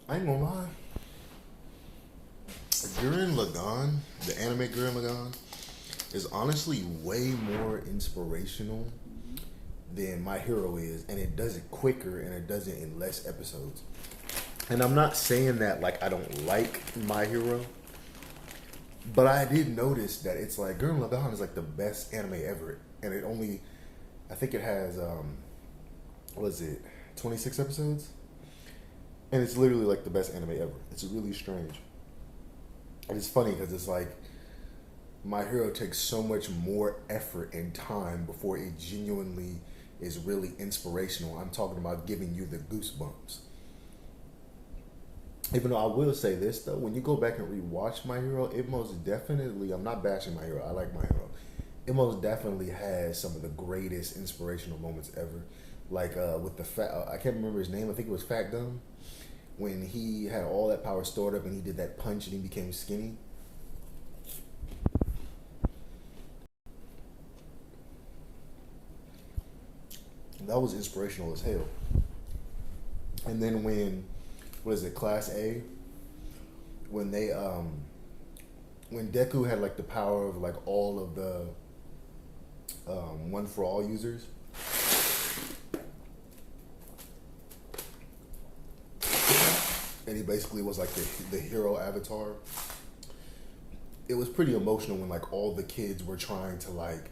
I ain't gonna lie. Gurren Lagann, the anime Gurren Lagann, is honestly way more inspirational than My Hero is, and it does it quicker and it does it in less episodes. And I'm not saying that like I don't like My Hero, but I did notice that it's like Gurren Lagann is like the best anime ever, and it only, I think it has what is it, 26 episodes, and it's literally like the best anime ever. It's really strange, and it's funny because it's like My Hero takes so much more effort and time before it genuinely is really inspirational. I'm talking about giving you the goosebumps. Even though I will say this though, when you go back and rewatch My Hero, it most definitely, I'm not bashing My Hero, I like My Hero. It most definitely has some of the greatest inspirational moments ever. Like with the fat, I can't remember his name. I think it was Fat Gum, when he had all that power stored up and he did that punch and he became skinny. That was inspirational as hell. And then when, what is it, Class A, when they when Deku had like the power of like all of the One for All users, and he basically was like the hero avatar. It was pretty emotional when like all the kids were trying to like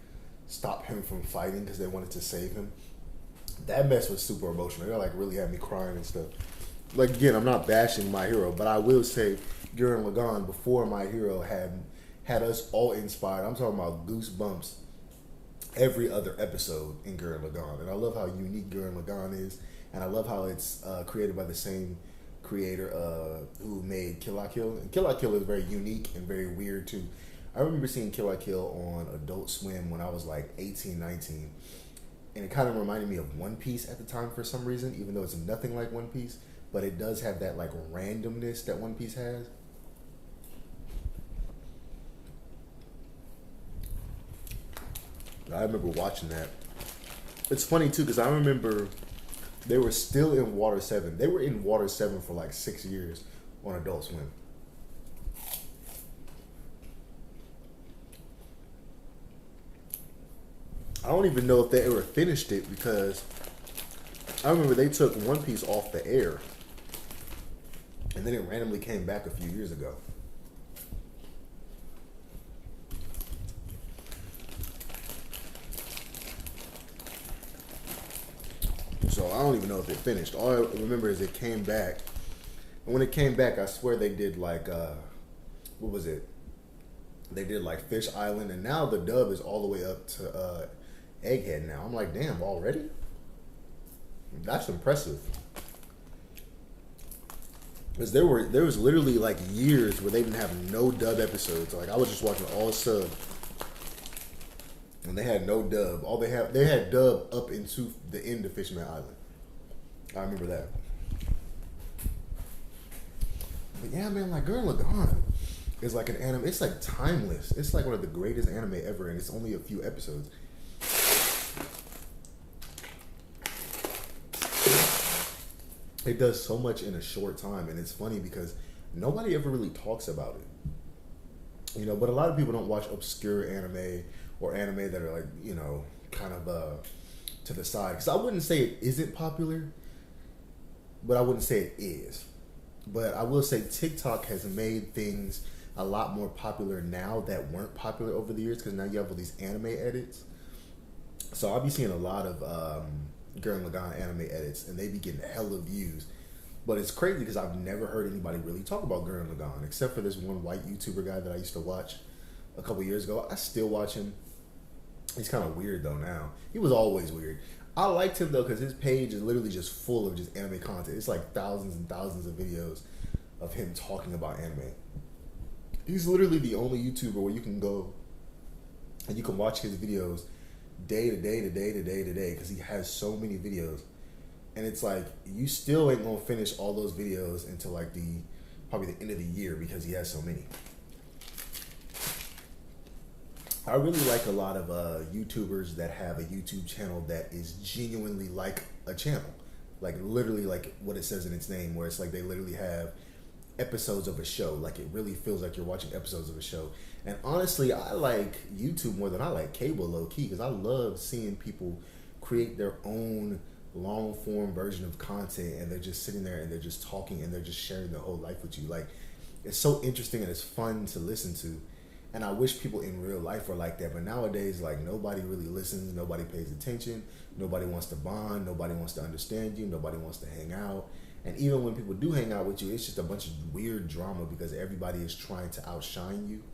stop him from fighting because they wanted to save him. That mess was super emotional. It like really had me crying and stuff. Like again, I'm not bashing My Hero, but I will say Gurren Lagann before My Hero had us all inspired. I'm talking about goosebumps every other episode in Gurren Lagann, and I love how unique Gurren Lagann is, and I love how it's created by the same creator who made Kill La Kill. And Kill La Kill is very unique and very weird too. I remember seeing Kill La Kill on Adult Swim when I was like 18, 19, and it kind of reminded me of One Piece at the time for some reason, even though it's nothing like One Piece, but it does have that like randomness that One Piece has. I remember watching that. It's funny too because I remember they were still in Water 7. They were in Water 7 for like 6 years on Adult Swim. I don't even know if they ever finished it because I remember they took One Piece off the air and then it randomly came back a few years ago. So I don't even know if it finished. All I remember is it came back. And when it came back, I swear they did like, what was it? They did like Fish Island, and now the dub is all the way up to Egghead now. I'm like, damn, already? That's impressive. Because there was literally like years where they didn't have no dub episodes. Like I was just watching all sub, and they had no dub. All they had dub up into the end of Fishman Island. I remember that. But yeah, man, like Gurren Lagann is like an anime. It's like timeless. It's like one of the greatest anime ever, and it's only a few episodes. It does so much in a short time, and it's funny because nobody ever really talks about it. You know, but a lot of people don't watch obscure anime or anime that are like, you know, kind of to the side. Because I wouldn't say it isn't popular, but I wouldn't say it is. But I will say TikTok has made things a lot more popular now that weren't popular over the years because now you have all these anime edits. So I'll be seeing a lot of Gurren Lagann anime edits, and they be getting hella views. But it's crazy because I've never heard anybody really talk about Gurren Lagann except for this one white YouTuber guy that I used to watch a couple years ago. I still watch him. He's kind of weird though now. He was always weird. I liked him though because his page is literally just full of just anime content. It's like thousands and thousands of videos of him talking about anime. He's literally the only YouTuber where you can go and you can watch his videos day to day to day to day to day because he has so many videos, and it's like you still ain't gonna finish all those videos until like the probably the end of the year because he has so many. I really like a lot of YouTubers that have a YouTube channel that is genuinely like a channel. like literally like what it says in its name, where it's like they literally have episodes of a show. Like it really feels like you're watching episodes of a show. And honestly, I like YouTube more than I like cable, low key, because I love seeing people create their own long form version of content, and they're just sitting there and they're just talking and they're just sharing their whole life with you. Like it's so interesting and it's fun to listen to. And I wish people in real life were like that, but nowadays, like nobody really listens, nobody pays attention, nobody wants to bond, nobody wants to understand you, nobody wants to hang out. And even when people do hang out with you, it's just a bunch of weird drama because everybody is trying to outshine you.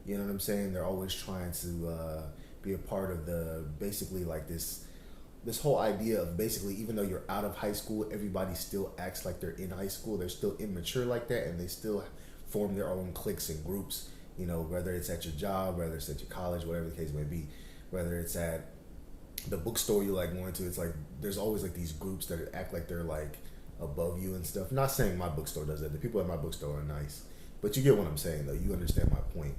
You know what I'm saying? They're always trying to be a part of the basically like this whole idea of basically, even though you're out of high school, everybody still acts like they're in high school. They're still immature like that, and they still form their own cliques and groups. You know, whether it's at your job, whether it's at your college, whatever the case may be, whether it's at the bookstore you like going to, it's like there's always like these groups that act like they're like above you and stuff. Not saying my bookstore does that. The people at my bookstore are nice, but you get what I'm saying though. You understand my point.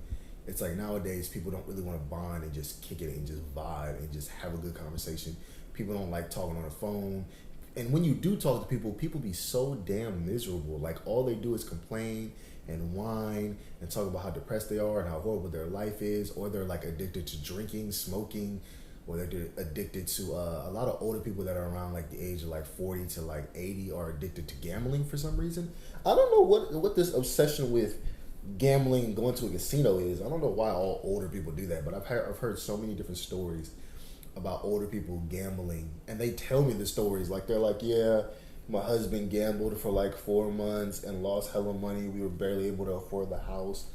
It's like nowadays people don't really want to bond and just kick it and just vibe and just have a good conversation. People don't like talking on the phone. And when you do talk to people, people be so damn miserable. Like all they do is complain and whine and talk about how depressed they are and how horrible their life is, or they're like addicted to drinking, smoking, or they're addicted to a lot of older people that are around like the age of like 40 to like 80 are addicted to gambling for some reason. I don't know what this obsession with gambling, going to a casino is. I don't know why all older people do that, but I've heard so many different stories about older people gambling, and they tell me the stories like they're like, yeah, my husband gambled for like 4 months and lost hella money. We were barely able to afford the house.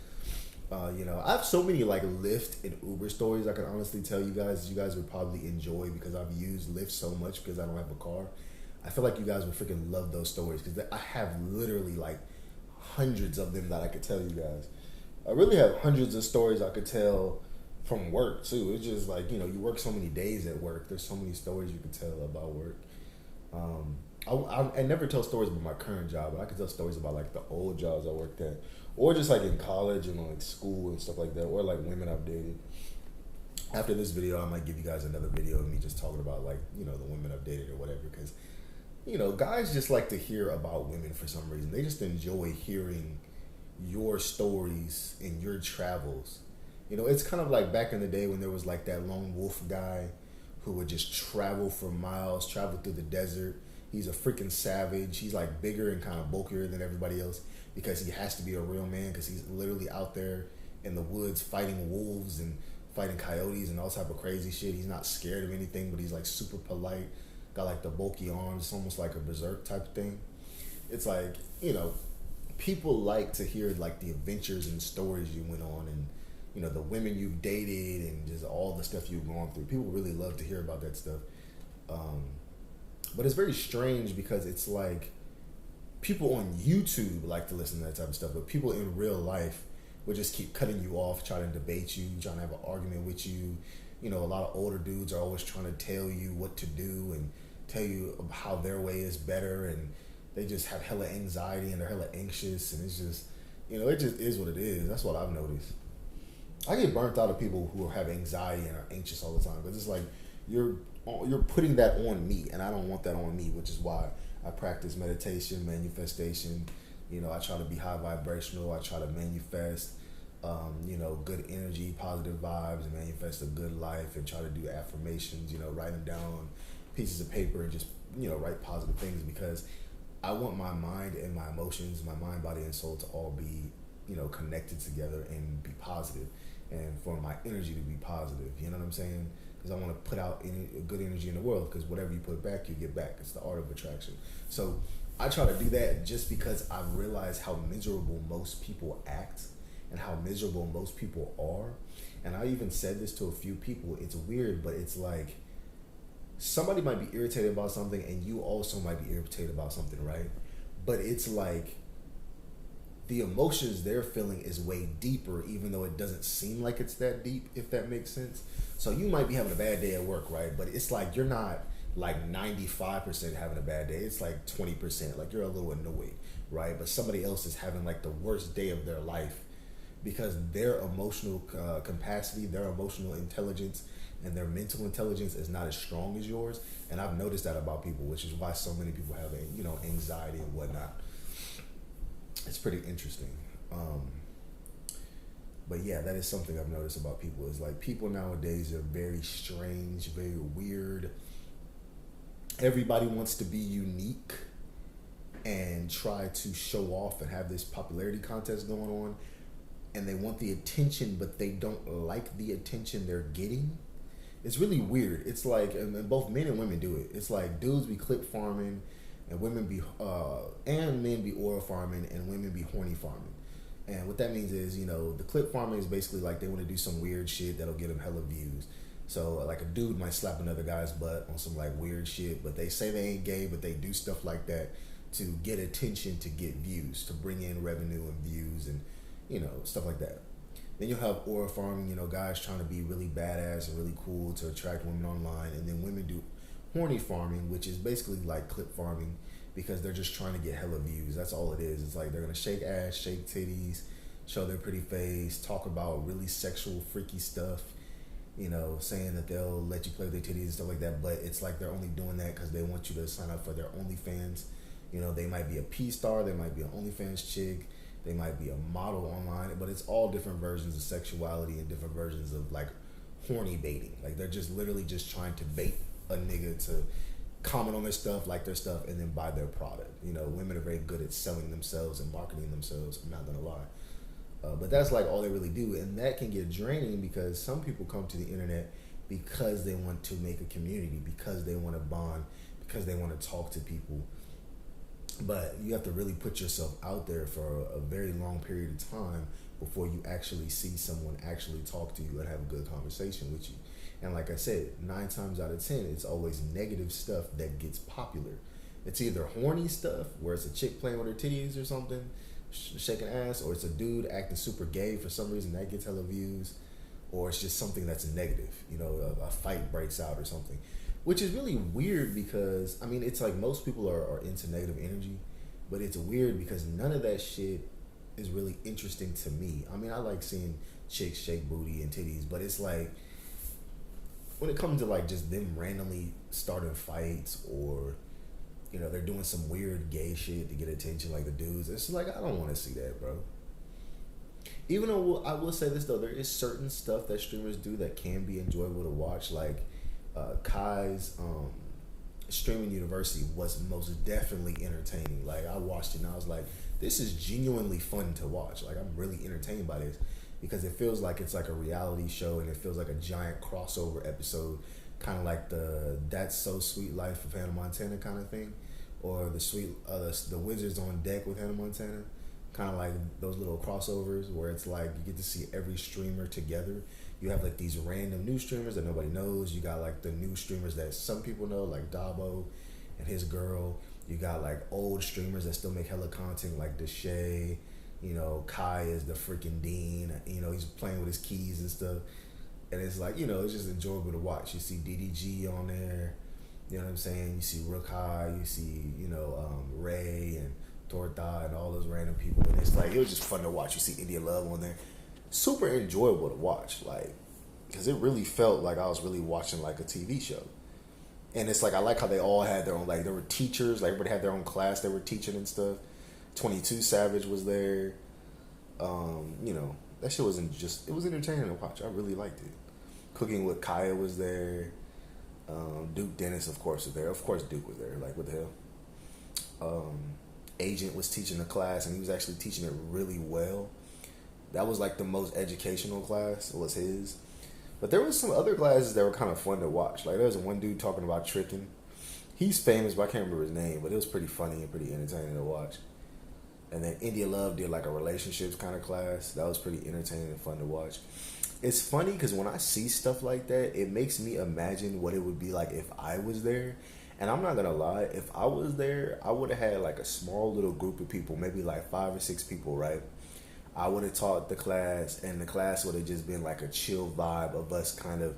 You know, I have so many like Lyft and Uber stories I can honestly tell you guys would probably enjoy, because I've used Lyft so much because I don't have a car. I feel like you guys would freaking love those stories because I have literally like hundreds of them that I could tell you guys. I really have hundreds of stories I could tell from work too. It's just like, you know, you work so many days at work. There's so many stories you could tell about work. I never tell stories about my current job, but I can tell stories about like the old jobs I worked at, or just like in college and like school and stuff like that, or like women I've dated. After this video, I might give you guys another video of me just talking about like, you know, the women I've dated or whatever, because, you know, guys just like to hear about women for some reason. They just enjoy hearing your stories and your travels. You know, it's kind of like back in the day when there was like that lone wolf guy who would just travel for miles, travel through the desert. He's a freaking savage. He's like bigger and kind of bulkier than everybody else because he has to be a real man, because he's literally out there in the woods fighting wolves and fighting coyotes and all type of crazy shit. He's not scared of anything, but he's like super polite. Got like the bulky arms. It's almost like a berserk type of thing. It's like, you know, people like to hear like the adventures and stories you went on, and, you know, the women you've dated and just all the stuff you've gone through. People really love to hear about that stuff. But it's very strange because it's like people on YouTube like to listen to that type of stuff, but people in real life will just keep cutting you off, trying to debate you, trying to have an argument with you. You know, a lot of older dudes are always trying to tell you what to do and tell you how their way is better, and they just have hella anxiety and they're hella anxious, and it's just, you know, it just is what it is. That's what I've noticed. I get burnt out of people who have anxiety and are anxious all the time, because it's like you're putting that on me, and I don't want that on me, which is why I practice meditation, manifestation. You know, I try to be high vibrational. I try to manifest, you know, good energy, positive vibes, and manifest a good life, and try to do affirmations, you know, write them down on pieces of paper and just, you know, write positive things, because I want my mind and my emotions, my mind, body, and soul to all be, you know, connected together and be positive, and for my energy to be positive. You know what I'm saying? Because I want to put out good energy in the world, because whatever you put back, you get back. It's the art of attraction. So I try to do that just because I've realized how miserable most people act and how miserable most people are. And I even said this to a few people. It's weird, but it's like somebody might be irritated about something and you also might be irritated about something, right? But it's like the emotions they're feeling is way deeper, even though it doesn't seem like it's that deep, if that makes sense. So you might be having a bad day at work, right? But it's like you're not like 95% having a bad day. It's like 20%. Like you're a little annoyed, right? But somebody else is having like the worst day of their life, because their emotional capacity, their emotional intelligence, and their mental intelligence is not as strong as yours. And I've noticed that about people, which is why so many people have, anxiety and whatnot. It's pretty interesting. But yeah, that is something I've noticed about people, is like people nowadays are very strange, very weird. Everybody wants to be unique and try to show off and have this popularity contest going on, and they want the attention, but they don't like the attention they're getting. It's really weird. It's like, and both men and women do it. It's like dudes be clip farming, and women be and men be oil farming, and women be horny farming. And what that means is, the clip farming is basically like they want to do some weird shit that'll get them hella views. So like a dude might slap another guy's butt on some like weird shit, but they say they ain't gay, but they do stuff like that to get attention, to get views, to bring in revenue and views, and stuff like that. Then you'll have oil farming, guys trying to be really badass and really cool to attract women online, and then women do horny farming, which is basically like clip farming, because they're just trying to get hella views. That's all it is. It's like they're gonna shake ass, shake titties, show their pretty face, talk about really sexual, freaky stuff, saying that they'll let you play with their titties and stuff like that. But it's like they're only doing that because they want you to sign up for their OnlyFans. They might be a P star, they might be an OnlyFans chick, they might be a model online, but it's all different versions of sexuality and different versions of like horny baiting. Like they're just literally just trying to bait a nigga to comment on their stuff, like their stuff, and then buy their product. Women are very good at selling themselves and marketing themselves. I'm not gonna lie, but that's like all they really do, and that can get draining because some people come to the internet because they want to make a community, because they want to bond, because they want to talk to people. But you have to really put yourself out there for a very long period of time before you actually see someone actually talk to you and have a good conversation with you. And like I said, 9 times out of 10, it's always negative stuff that gets popular. It's either horny stuff, where it's a chick playing with her titties or something, shaking ass, or it's a dude acting super gay for some reason, that gets hella views, or it's just something that's negative, a fight breaks out or something. Which is really weird because, it's like most people are into negative energy, but it's weird because none of that shit is really interesting to me. I like seeing chicks shake booty and titties, but it's like, when it comes to like just them randomly starting fights, or, they're doing some weird gay shit to get attention, like the dudes, it's like, I don't want to see that, bro. Even though I will say this though, there is certain stuff that streamers do that can be enjoyable to watch, like Kai's streaming university was most definitely entertaining. Like I watched it and I was like, this is genuinely fun to watch. Like I'm really entertained by this because it feels like it's like a reality show, and it feels like a giant crossover episode, kind of like the That's So Sweet Life of Hannah Montana kind of thing, or the Wizards on Deck with Hannah Montana, kind of like those little crossovers where it's like you get to see every streamer together. You have like these random new streamers that nobody knows. You got like the new streamers that some people know, like Dabo and his girl. You got like old streamers that still make hella content, like Deshay. Kai is the freaking dean. He's playing with his keys and stuff. And it's like, it's just enjoyable to watch. You see DDG on there. You know what I'm saying? You see Rook High. You see, Ray and Torta and all those random people. And it's like, it was just fun to watch. You see India Love on there. Super enjoyable to watch, like, because it really felt like I was really watching like a TV show. And it's like, I like how they all had their own, like, there were teachers, like everybody had their own class they were teaching and stuff. 22 Savage was there. That shit wasn't just, it was entertaining to watch. I really liked it. Cooking with Kaya was there. Duke Dennis, of course, was there. Of course Duke was there. Like, what the hell? Agent was teaching the class, and he was actually teaching it really well. That was like the most educational class, was his. But there was some other classes that were kind of fun to watch. Like there was one dude talking about tricking. He's famous, but I can't remember his name. But it was pretty funny and pretty entertaining to watch. And then India Love did like a relationships kind of class. That was pretty entertaining and fun to watch. It's funny because when I see stuff like that, it makes me imagine what it would be like if I was there. And I'm not going to lie, if I was there, I would have had like a small little group of people, maybe like 5 or 6 people, right? I would have taught the class, and the class would have just been like a chill vibe of us kind of,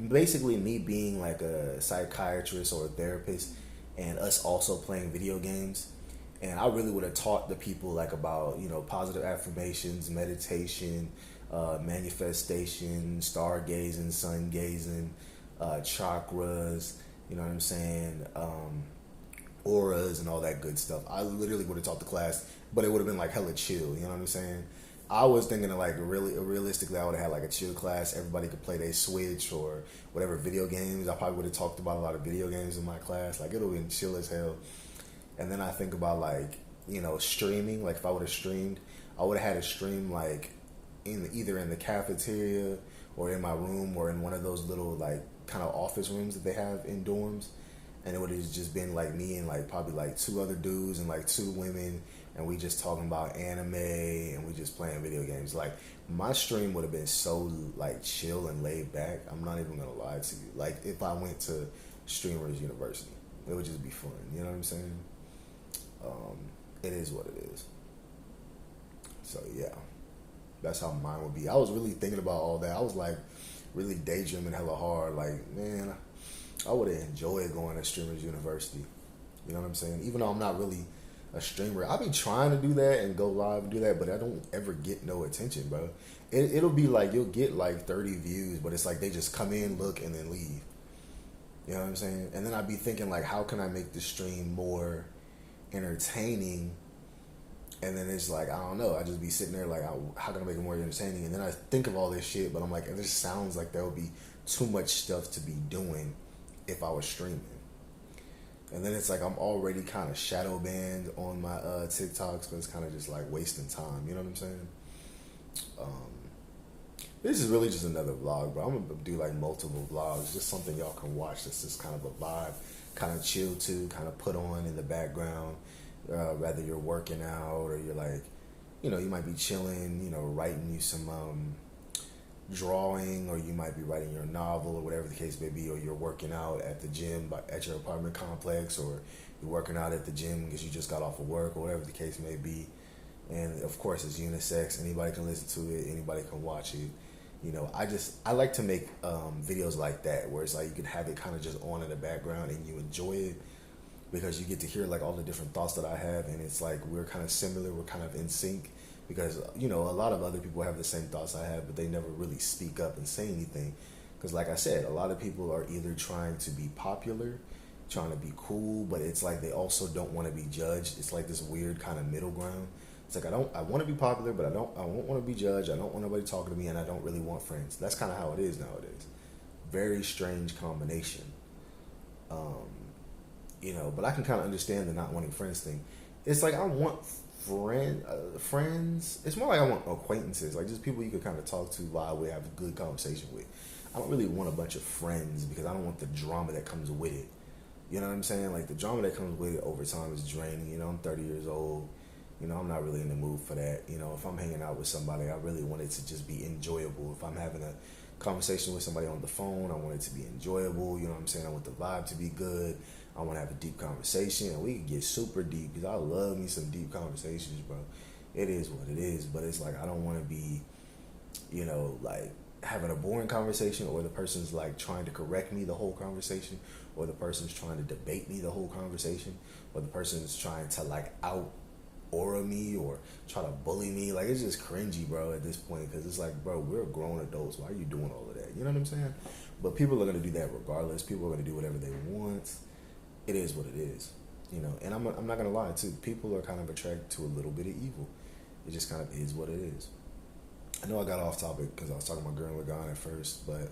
basically me being like a psychiatrist or a therapist, and us also playing video games. And I really would have taught the people like about, positive affirmations, meditation, manifestation, stargazing, sun gazing, chakras, you know what I'm saying, auras and all that good stuff. I literally would have taught the class, but it would have been like hella chill, you know what I'm saying? I was thinking of like really realistically, I would have had like a chill class. Everybody could play their Switch or whatever video games. I probably would have talked about a lot of video games in my class. Like, it would have been chill as hell. And then I think about like, you know, streaming. Like, if I would have streamed, I would have had a stream like either in the cafeteria or in my room or in one of those little like kind of office rooms that they have in dorms. And it would have just been like me and like probably like two other dudes and like two women, and we just talking about anime and we just playing video games. Like, my stream would have been so like chill and laid back. I'm not even gonna lie to you. Like, if I went to Streamers University, it would just be fun. You know what I'm saying? It is what it is. So yeah, that's how mine would be. I was really thinking about all that. I was like really daydreaming hella hard. Like, man, I would have enjoyed going to Streamers University. You know what I'm saying? Even though I'm not really a streamer, I be trying to do that and go live and do that, but I don't ever get no attention, bro. It'll be like you'll get like 30 views, but it's like they just come in, look, and then leave. You know what I'm saying? And then I'd be thinking like, how can I make the stream more entertaining? And then it's like, I don't know. I just be sitting there like, how can I make it more entertaining? And then I think of all this shit, but I'm like, it just sounds like there would be too much stuff to be doing if I was streaming. And then it's like I'm already kind of shadow banned on my TikToks, but it's kind of just like wasting time. You know what I'm saying? This is really just another vlog, but I'm gonna do like multiple vlogs, just something y'all can watch. That's just kind of a vibe, kind of chill to, kind of put on in the background. Whether you're working out or you're like, you know, you might be chilling, you know, writing you some drawing, or you might be writing your novel or whatever the case may be, or you're working out at the gym at your apartment complex, or you're working out at the gym because you just got off of work, or whatever the case may be. And of course it's unisex. Anybody can listen to it. Anybody can watch it. You know, I like to make videos like that where it's like you can have it kind of just on in the background and you enjoy it, because you get to hear like all the different thoughts that I have, and it's like we're kind of similar, we're kind of in sync, because, you know, a lot of other people have the same thoughts I have, but they never really speak up and say anything, because like I said, a lot of people are either trying to be popular, trying to be cool, but it's like they also don't want to be judged. It's like this weird kind of middle ground. It's like I want to be popular, but I won't want to be judged. I don't want nobody talking to me, and I don't really want friends. That's kind of how it is nowadays. Very strange combination. You know, but I can kind of understand the not wanting friends thing. It's like I want friends. It's more like I want acquaintances, like just people you could kind of talk to, vibe with, have a good conversation with. I don't really want a bunch of friends because I don't want the drama that comes with it. You know what I'm saying? Like, the drama that comes with it over time is draining. You know, I'm 30 years old. You know, I'm not really in the mood for that. You know, if I'm hanging out with somebody, I really want it to just be enjoyable. If I'm having a conversation with somebody on the phone, I want it to be enjoyable. You know what I'm saying? I want the vibe to be good. I want to have a deep conversation, and we can get super deep, because I love me some deep conversations, bro. It is what it is, but it's like I don't want to be, you know, like having a boring conversation, or the person's like trying to correct me the whole conversation, or the person's trying to debate me the whole conversation, or the person's trying to like out aura me or try to bully me. Like, it's just cringy, bro, at this point, because it's like, bro, we're grown adults. Why are you doing all of that? You know what I'm saying? But people are going to do that regardless. People are going to do whatever they want. It is what it is, you know. And I'm not going to lie, too. People are kind of attracted to a little bit of evil. It just kind of is what it is. I know I got off topic because I was talking about Gurren lagan at first, but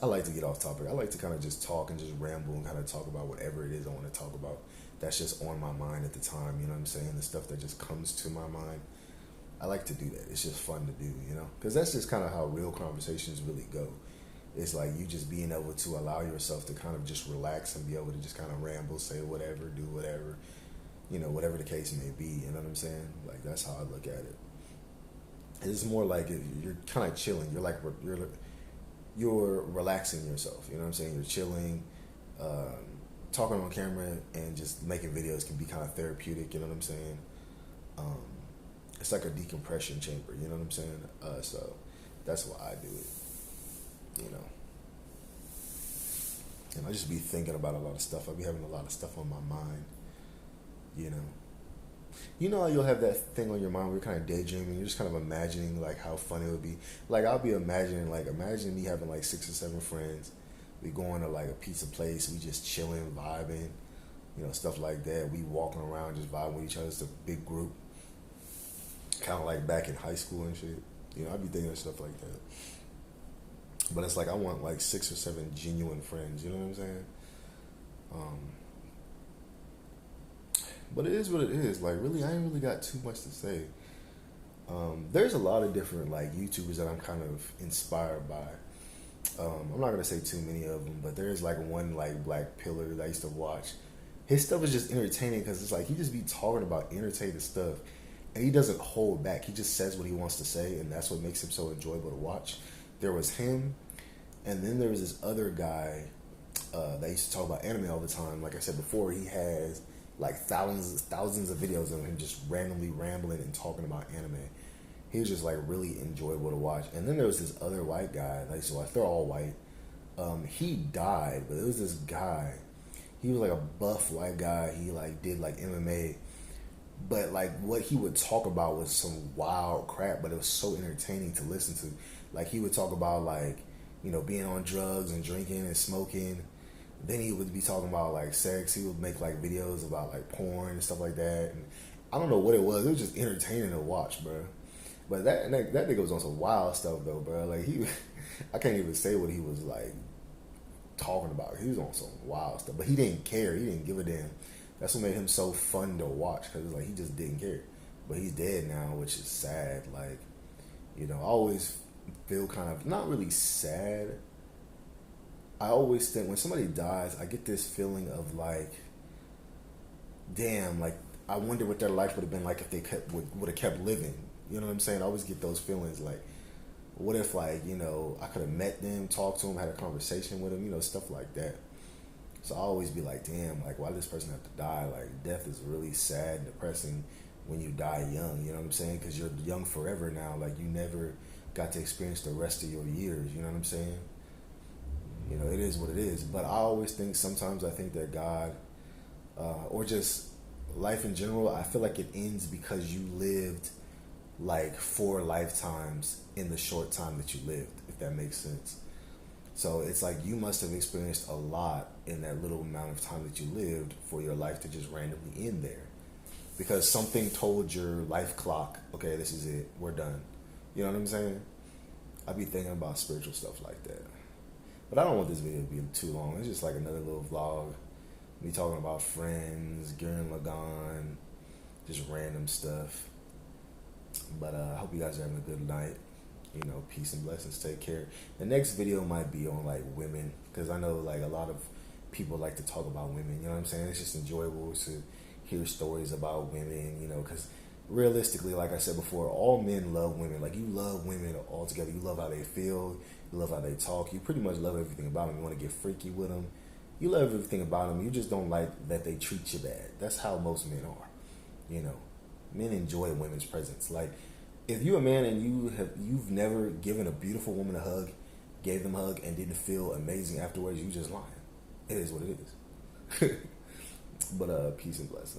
I like to get off topic. I like to kind of just talk and just ramble and kind of talk about whatever it is I want to talk about. That's just on my mind at the time, you know what I'm saying? The stuff that just comes to my mind. I like to do that. It's just fun to do, you know? Because that's just kind of how real conversations really go. It's like you just being able to allow yourself to kind of just relax and be able to just kind of ramble, say whatever, do whatever, you know, whatever the case may be, you know what I'm saying? Like, that's how I look at it. It's more like you're kind of chilling. You're like, you're relaxing yourself, you know what I'm saying? You're chilling, talking on camera and just making videos can be kind of therapeutic, you know what I'm saying? It's like a decompression chamber, you know what I'm saying? So that's why I do it, you know? And I just be thinking about a lot of stuff. I be having a lot of stuff on my mind, you know? You know how you'll have that thing on your mind where you're kind of daydreaming, you're just kind of imagining like how funny it would be. Like I'll be imagining, like imagine me having like 6 or 7 friends. We going to like a pizza place, we just chilling, vibing, stuff like that. We walking around just vibing with each other. It's a big group, kind of like back in high school and shit. I'd be thinking of stuff like that. But it's like I want like 6 or 7 genuine friends. You know what I'm saying? Um, but it is what it is. Like really, I ain't really got too much to say. There's a lot of different like YouTubers that I'm kind of inspired by. I'm not gonna say too many of them, but there's like one like Black Pillar that I used to watch. His stuff is just entertaining because it's like he just be talking about entertaining stuff, and he doesn't hold back. He just says what he wants to say, and that's what makes him so enjoyable to watch. There was him, and then there was this other guy that used to talk about anime all the time. Like I said before, he has like thousands of videos of him just randomly rambling and talking about anime. He was just like really enjoyable to watch. And then there was this other white guy that I used to watch. They're all white. He died, but it was this guy. He was like a buff white guy. He like did like MMA, but like what he would talk about was some wild crap. But it was so entertaining to listen to. Like he would talk about like being on drugs and drinking and smoking. Then he would be talking about like sex. He would make like videos about like porn and stuff like that. And I don't know what it was. It was just entertaining to watch, bro. But that nigga was on some wild stuff though, bro. Like I can't even say what he was like talking about. He was on some wild stuff, but he didn't care. He didn't give a damn. That's what made him so fun to watch because like he just didn't care. But he's dead now, which is sad. Like I always feel kind of not really sad. I always think when somebody dies, I get this feeling of like, damn, like I wonder what their life would have been like if they would have kept living. You know what I'm saying? I always get those feelings like, what if like, I could have met them, talked to them, had a conversation with them, stuff like that. So I always be like, damn, like why did this person have to die? Like death is really sad and depressing when you die young, you know what I'm saying? Because you're young forever now. Like you never got to experience the rest of your years, you know what I'm saying? It is what it is. But I always think, sometimes I think that God, or just life in general, I feel like it ends because you lived like 4 lifetimes in the short time that you lived, if that makes sense. So it's like you must have experienced a lot in that little amount of time that you lived for your life to just randomly end there. Because something told your life clock, okay, this is it, we're done. You know what I'm saying? I be thinking about spiritual stuff like that. But I don't want this video to be too long. It's just like another little vlog. Me talking about friends, Gurren, lagan, just random stuff. But I hope you guys are having a good night. Peace and blessings. Take care. The next video might be on like women, because I know like a lot of people like to talk about women. You know what I'm saying? It's just enjoyable to hear stories about women. Because realistically, like I said before, all men love women. Like you love women altogether. You love how they feel. You love how they talk. You pretty much love everything about them. You want to get freaky with them. You love everything about them. You just don't like that they treat you bad. That's how most men are. Men enjoy women's presence. Like if you're a man and you've never given a beautiful woman a hug, gave them a hug, and didn't feel amazing afterwards, you just lying. It is what it is. But peace and blessings.